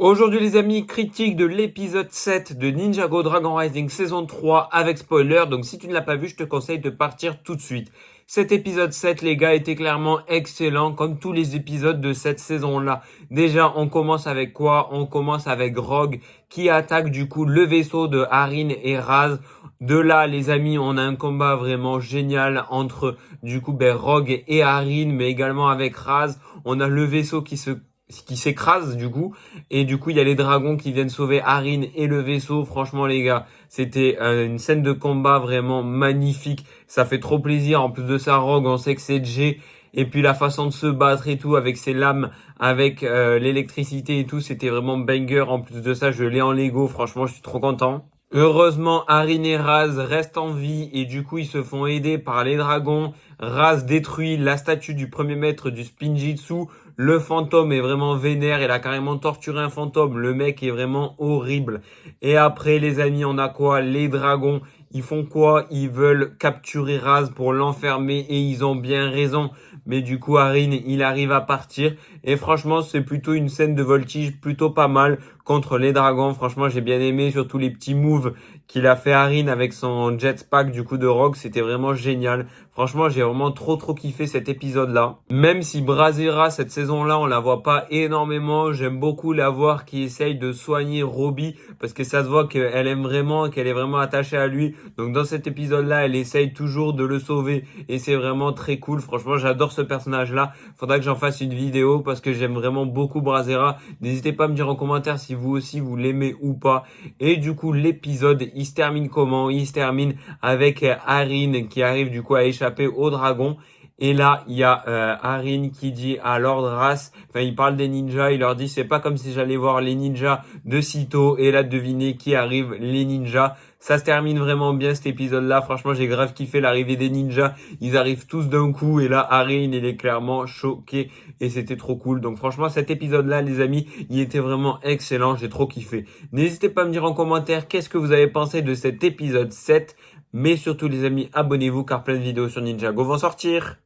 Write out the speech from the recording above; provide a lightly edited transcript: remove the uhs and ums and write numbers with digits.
Aujourd'hui les amis, critique de l'épisode 7 de Ninjago Dragon Rising saison 3 avec spoiler, donc si tu ne l'as pas vu, je te conseille de partir tout de suite. Cet épisode 7 les gars était clairement excellent comme tous les épisodes de cette saison-là. Déjà on commence avec quoi? On commence avec Rogue qui attaque du coup le vaisseau de Harin et Raz. De là les amis, on a un combat vraiment génial entre du coup Rogue et Harin, mais également avec Raz. On a le vaisseau qui s'écrase du coup, et du coup il y a les dragons qui viennent sauver Harin et le vaisseau. Franchement les gars, c'était une scène de combat vraiment magnifique, ça fait trop plaisir. En plus de ça, Rogue, on sait que c'est G, et puis la façon de se battre et tout avec ses lames, avec l'électricité et tout, c'était vraiment banger. En plus de ça, je l'ai en Lego, franchement je suis trop content. Heureusement, Harin et Raz restent en vie et du coup ils se font aider par les dragons. Raz détruit la statue du premier maître du Spinjitzu. Le fantôme est vraiment vénère, il a carrément torturé un fantôme. Le mec est vraiment horrible. Et après les amis, on a quoi? Les dragons, ils font quoi? Ils veulent capturer Raz pour l'enfermer et ils ont bien raison. Mais du coup Harin, il arrive à partir. Et franchement, c'est plutôt une scène de voltige plutôt pas mal contre les dragons. Franchement, j'ai bien aimé, surtout les petits moves qu'il a fait Harin avec son jetpack du coup de Rogue. C'était vraiment génial. Franchement, j'ai vraiment trop kiffé cet épisode-là. Même si Brazzera, cette saison-là, on la voit pas énormément, j'aime beaucoup la voir qui essaye de soigner Robbie parce que ça se voit qu'elle aime vraiment, qu'elle est vraiment attachée à lui. Donc dans cet épisode-là, elle essaye toujours de le sauver et c'est vraiment très cool. Franchement, j'adore ce personnage-là. Faudra que j'en fasse une vidéo parce que j'aime vraiment beaucoup Brazzera. N'hésitez pas à me dire en commentaire si vous aussi vous l'aimez ou pas. Et du coup, l'épisode, il se termine comment? Il se termine avec Harin qui arrive du coup à échapper au dragon. Et là, il y a Harin qui dit à Lord Ras, enfin il parle des ninjas, il leur dit c'est pas comme si j'allais voir les ninjas de sitôt. Et là, devinez qui arrive, les ninjas. Ça se termine vraiment bien cet épisode-là. Franchement, j'ai grave kiffé l'arrivée des ninjas. Ils arrivent tous d'un coup et là, Harin, il est clairement choqué et c'était trop cool. Donc franchement, cet épisode-là, les amis, il était vraiment excellent. J'ai trop kiffé. N'hésitez pas à me dire en commentaire qu'est-ce que vous avez pensé de cet épisode 7. Mais surtout, les amis, abonnez-vous car plein de vidéos sur Ninjago vont sortir.